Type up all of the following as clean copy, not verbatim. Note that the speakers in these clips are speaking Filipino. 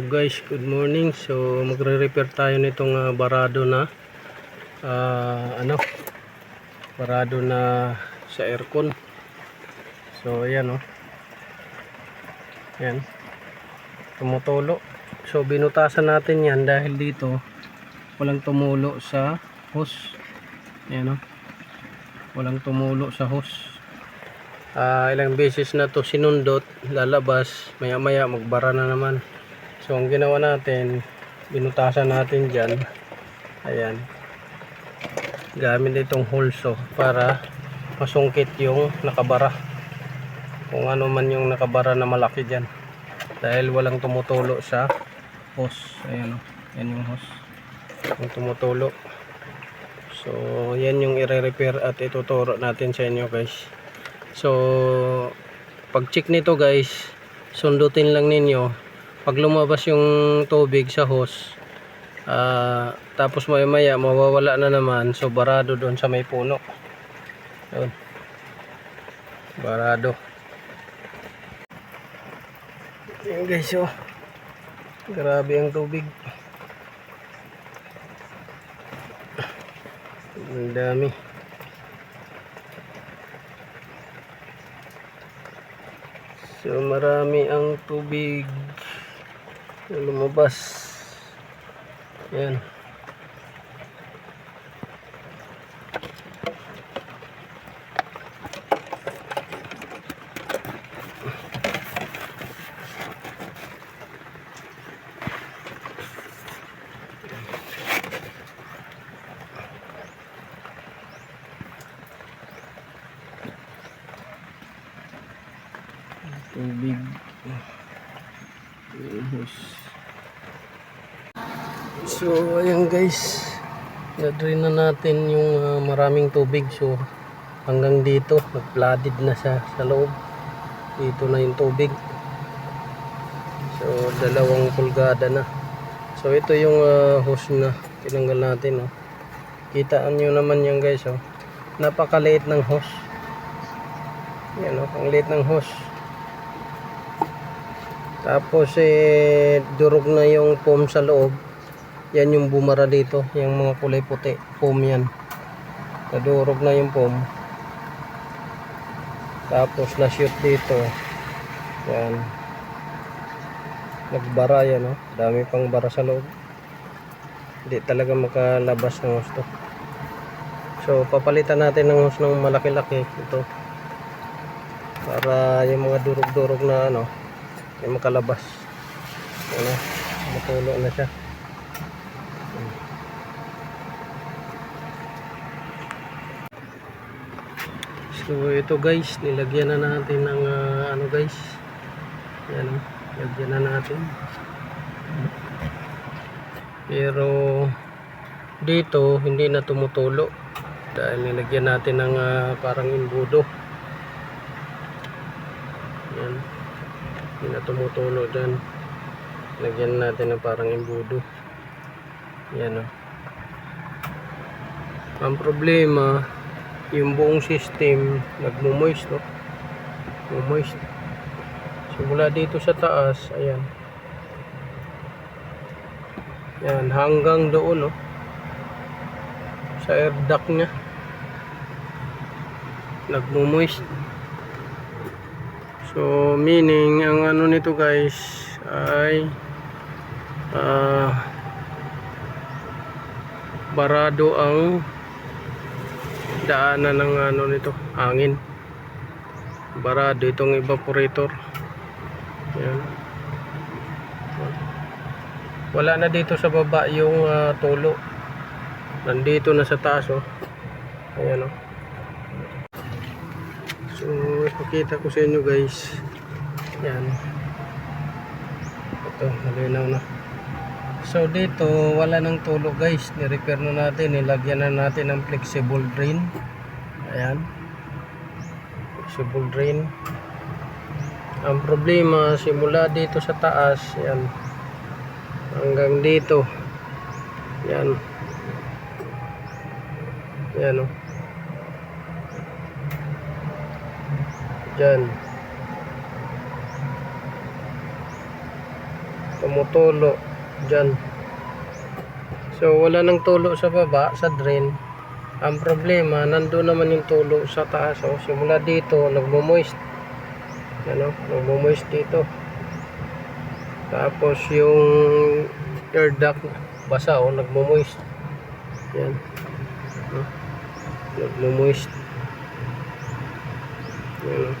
Guys, good morning. So magre-repair tayo nitong barado na barado na sa aircon. So ayan Ayan. Tumutulo. So binutasan natin 'yan dahil dito walang tumulo sa hose. Ayan Walang tumulo sa hose. Ilang beses na to sinundot, lalabas, maya-maya magbara na naman. So ang ginawa natin, binutasan natin dyan, ayan, gamit itong hulso para masungkit yung nakabara, kung ano man yung nakabara na malaki dyan, dahil walang tumutulo sa hose. Ayan yan yung hose, yung tumutulo. So yan yung i-repair at ituturo natin sa inyo, guys. So pag check nito, guys, sundutin lang ninyo pag lumabas yung tubig sa hose, tapos maya mawawala na naman. So barado doon sa may puno, doon barado. Yan, guys, grabe ang tubig, ang dami. So marami ang tubig na lumabas. Yan. Tubig. So ayan, guys, na-drain na natin yung maraming tubig. So hanggang dito nag-flooded na siya sa loob. Dito na yung tubig. So 2 pulgada na. So ito yung hose na tinanggal natin. Kitaan nyo naman yan, guys. Napakaliit ng hose. Yan, ang liit ng hose. Tapos durog na yung foam sa loob. Yan yung bumara dito, yung mga kulay puti, foam yan. Nadurog na yung foam. Tapos na-shoot dito. Yan. Nagbara yan, dami pang bara sa loob. Hindi talaga makalabas ng hose to. So papalitan natin ng hose ng malaki-laki ito, para yung mga durog-durog na yung makalabas. Matulo na siya. So ito, guys, nilagyan na natin ng guys. Yan, nilagyan na natin. Pero dito hindi na tumutulo dahil nilagyan natin ng parang imbudo. Yan. Hindi na tumutulo dyan. Lagyan natin ng parang imbudo. Yan, ang problema, yung buong system nagmo-moist, moist. So mula dito sa taas, ayan, yan, hanggang doon, sa air duct nya nagmo-moist. So meaning ang nito, guys, ay barado ang daanan ng nito, hangin. Barado itong evaporator. Yan. Wala na dito sa baba yung tulo. Nandito na sa taas, ayan, So ipakita ko sa inyo, guys. Yan. Ito, malinaw na. So dito wala nang tulo, guys. Ni-repair na natin, nilagyan na natin ng flexible drain. Ayan, flexible drain. Ang problema, simula dito sa taas, yan, hanggang dito, yan, yan, dyan. tumutulo dyan. So wala nang tulo sa baba, sa drain. Ang problema, nandun naman yung tulo sa taas. So simula dito, nagmo-moist. Ano, nagmo-moist dito. Tapos yung air duct basa, nagmo-moist. Yan. Nagmo-moist. Yan.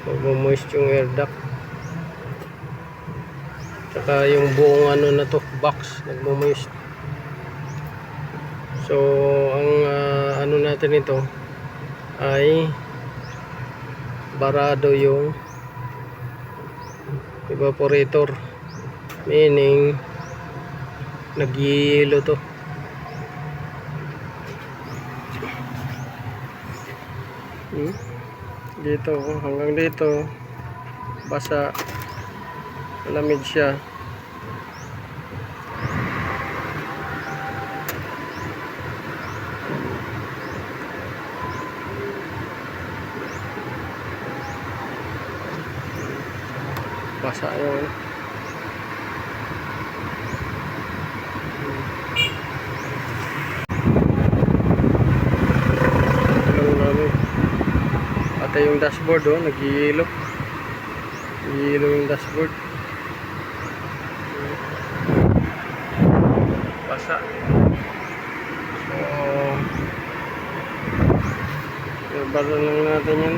Nagmo-moist yung air duct. Saka yung buong ano na to, box, nagmo-moist. So ang ano natin ito ay barado yung evaporator, meaning nagyelo to. Dito hanggang dito basa, malamig siya. Basa yun. Pati yung dashboard, nag-yelo. Nag-yelo yung dashboard. Basa. So basa lang natin yan.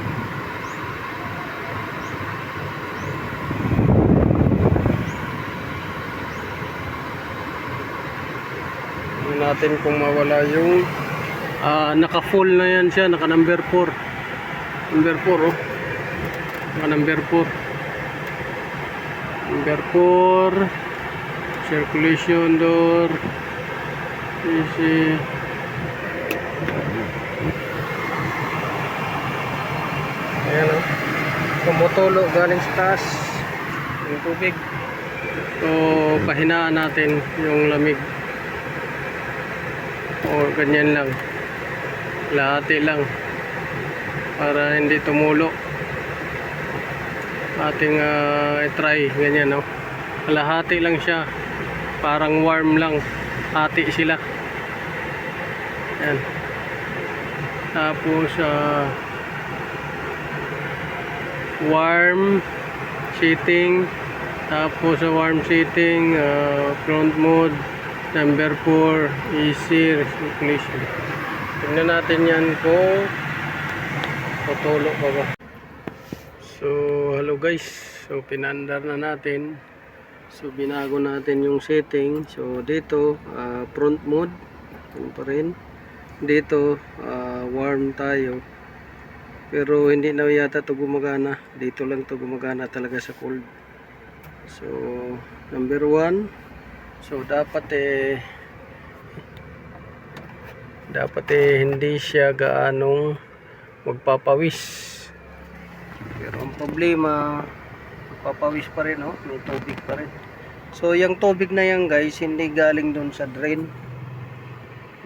Natin kung mawala yung naka full na yan siya, naka number 4 naka number 4 circulation door easy. Ayan tumutulo galing sa taas yung tubig. So pahinaan natin yung lamig. O ganyan lang, lahati lang para hindi tumulo. Ating i-try ganyan, lahati lang siya, parang warm lang, hati sila. Yan. Tapos warm seating, tapos sa warm seating front mode number 4 easy circulation. Tingnan natin yan kung tutulo pa ba. So hello guys, so pinandar na natin. So binago natin yung setting. So dito front mode yun pa rin. Dito warm tayo, pero hindi na yata ito gumagana. Dito lang ito gumagana talaga sa cold. So number 1. So dapat hindi siya gaanong magpapawis. Pero ang problema, magpapawis pa rin, may tubig pa rin. So yung tubig na yan guys, hindi galing doon sa drain.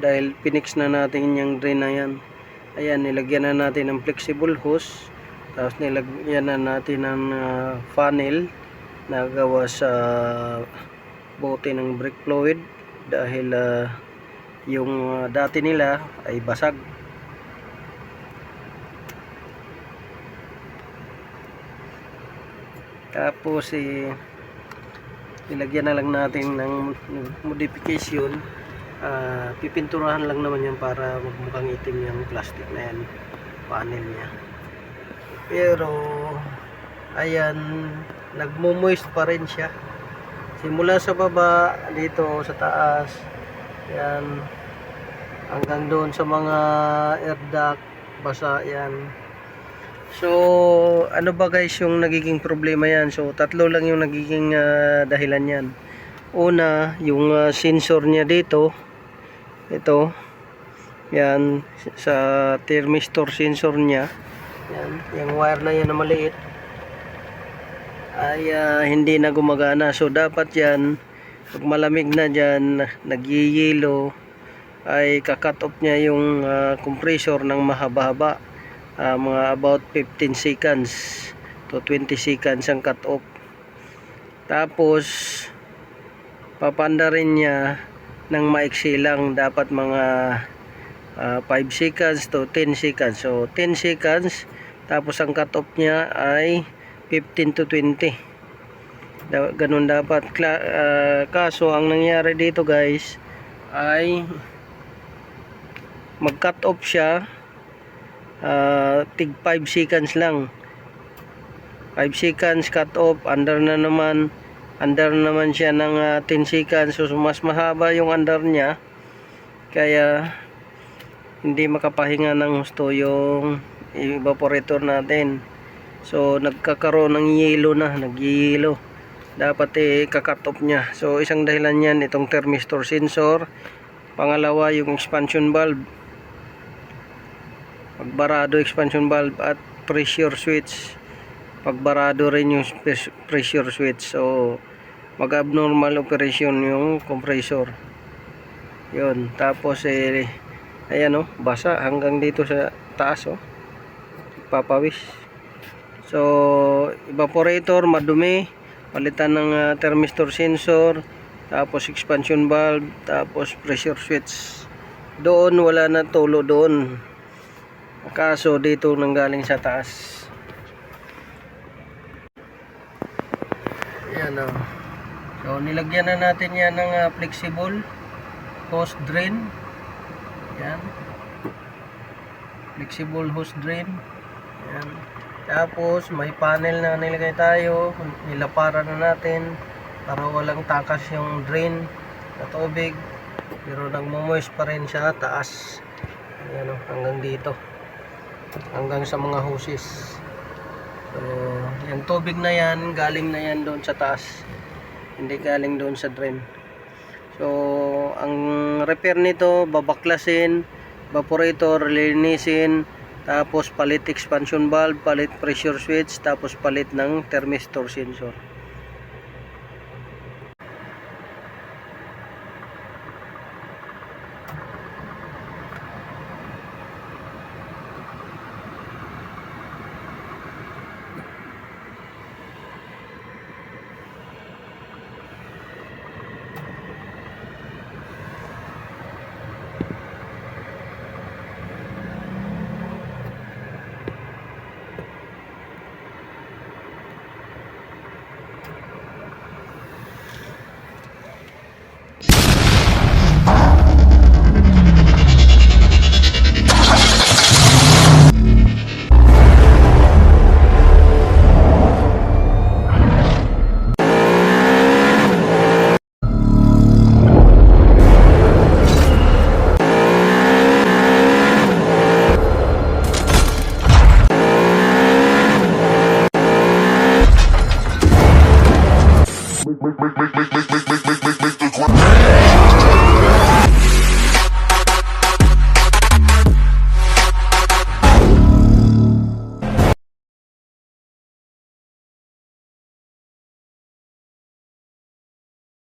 Dahil pinix na natin yung drain na yan. Ayan, nilagyan na natin ng flexible hose. Tapos nilagyan na natin ng funnel na gawa sa bote ng brake fluid dahil yung dati nila ay basag. Tapos ilagyan na lang natin ng modification. Pipinturahan lang naman yan para magmukhang itim yung plastic na yan, panel niya. Pero ayan, nagmo-moist pa rin siya. Simula sa baba, dito sa taas, yan, hanggang doon sa mga air duct, basa yan. So, ano ba guys yung nagiging problema yan? So, tatlo lang yung nagiging dahilan yan. Una, yung sensor niya dito, ito, yan, sa thermistor sensor niya, yan, yung wire na yan na maliit, ay hindi na gumagana. So dapat yan, pag malamig na dyan, nagyiyelo, ay kakat off niya yung compressor ng mahaba-haba, mga about 15 seconds to 20 seconds ang cut off. Tapos papanda rin niya ng maiksi lang, dapat mga 5 seconds to 10 seconds. So 10 seconds, tapos ang cut off niya ay 15 to 20. Ganun dapat. Kaso ang nangyari dito guys ay mag cut off siya tig 5 seconds lang. 5 seconds cut off, under naman siya ng 10 seconds. So mas mahaba yung under niya, kaya hindi makapahinga ng gusto yung evaporator natin. So nagkakaroon ng yelo na, nag-yelo. Dapat kakat off niya. So isang dahilan yan itong thermistor sensor. Pangalawa yung expansion valve, pagbarado expansion valve, at pressure switch, pagbarado rin yung pressure switch. So mag-abnormal operation yung compressor. Yun. Tapos ayan basa hanggang dito sa taas papawis. So evaporator madumi, palitan ng thermistor sensor, tapos expansion valve, tapos pressure switch. Doon wala na tulo doon, kaso dito nanggaling sa taas. Ayan so nilagyan na natin yan ng flexible hose drain. Ayan, flexible hose drain. Ayan. Tapos may panel na nilagay tayo, nilaparan na natin para walang takas yung drain na tubig, pero nagmo-moist pa rin siya taas. Ayan hanggang dito, hanggang sa mga hoses. So yung tubig na yan galing na yan doon sa taas, hindi galing doon sa drain. So ang repair nito, babaklasin, evaporator, linisin, tapos palit expansion valve, palit pressure switch, tapos palit ng thermistor sensor.